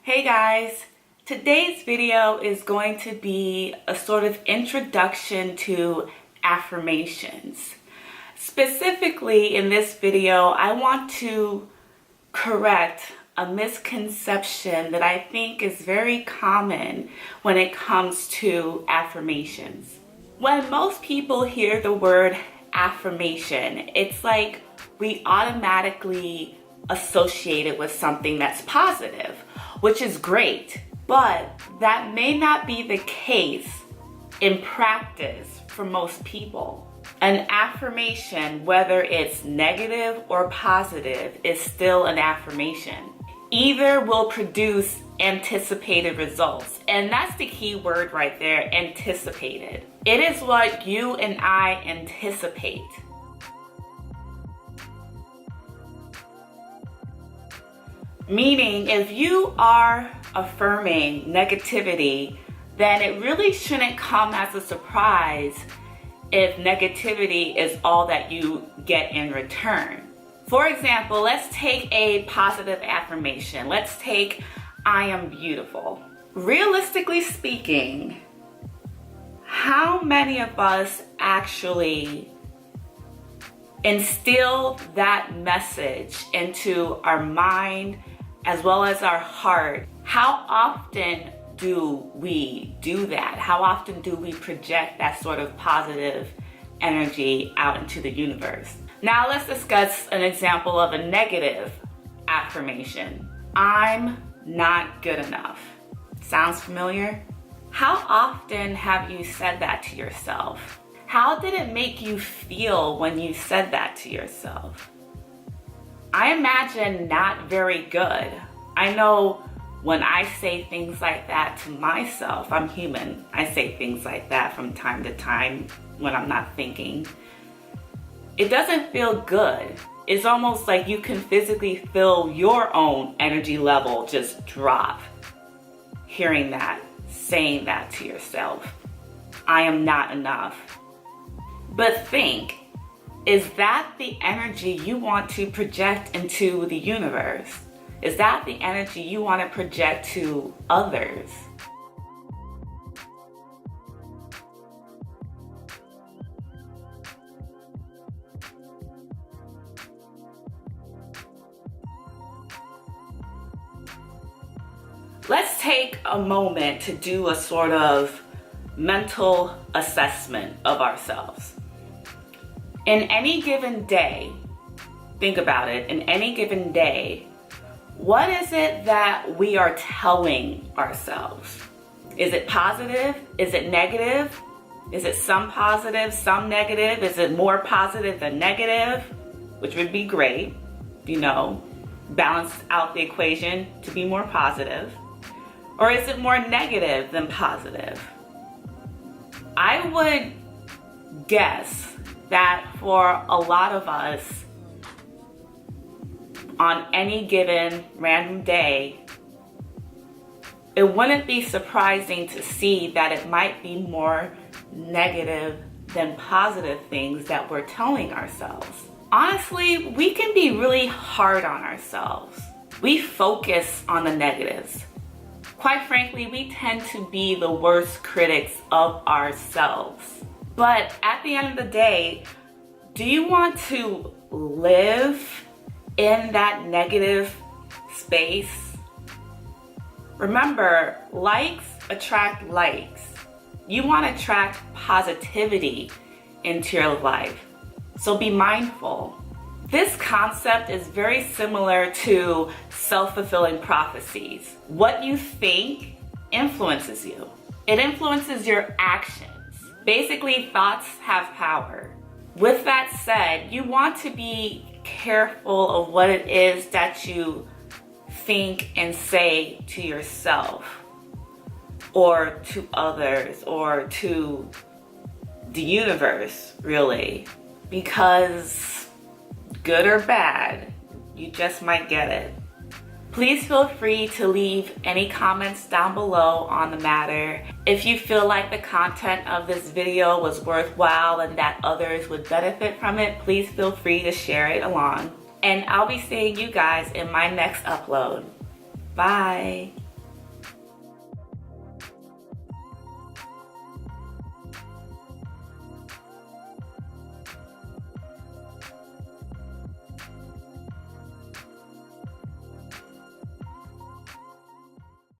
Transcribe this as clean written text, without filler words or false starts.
Hey guys, today's video is going to be a sort of introduction to affirmations. Specifically in this video, I want to correct a misconception that I think is very common when it comes to affirmations. When most people hear the word affirmation, it's like we automatically associate it with something that's positive, which is great, but that may not be the case in practice for most people. An affirmation, whether it's negative or positive, is still an affirmation. Either will produce anticipated results, and that's the key word right there, anticipated. It is what you and I anticipate. Meaning, if you are affirming negativity, then it really shouldn't come as a surprise if negativity is all that you get in return. For example, let's take a positive affirmation. Let's take, I am beautiful. Realistically speaking, how many of us actually instill that message into our mind as well as our heart? How often do we do that? How often do we project that sort of positive energy out into the universe? Now let's discuss an example of a negative affirmation. I'm not good enough. Sounds familiar? How often have you said that to yourself? How did it make you feel when you said that to yourself? I imagine not very good. I know when I say things like that to myself, I'm human. I say things like that from time to time when I'm not thinking. It doesn't feel good. It's almost like you can physically feel your own energy level just drop hearing that, saying that to yourself. I am not enough. But think, is that the energy you want to project into the universe? Is that the energy you want to project to others? Let's take a moment to do a sort of mental assessment of ourselves. In any given day, think about it, in any given day, what is it that we are telling ourselves? Is it positive? Is it negative? Is it some positive, some negative? Is it more positive than negative? Which would be great, balance out the equation to be more positive. Or is it more negative than positive? I would guess that for a lot of us, on any given random day, it wouldn't be surprising to see that it might be more negative than positive things that we're telling ourselves. Honestly, we can be really hard on ourselves. We focus on the negatives. Quite frankly, we tend to be the worst critics of ourselves. But at the end of the day, do you want to live in that negative space? Remember, likes attract likes. You want to attract positivity into your life. So be mindful. This concept is very similar to self-fulfilling prophecies. What you think influences you. It influences your actions. Basically, thoughts have power. With that said, you want to be careful of what it is that you think and say to yourself or to others or to the universe, really, because good or bad, you just might get it. Please feel free to leave any comments down below on the matter. If you feel like the content of this video was worthwhile and that others would benefit from it, please feel free to share it along. And I'll be seeing you guys in my next upload. Bye.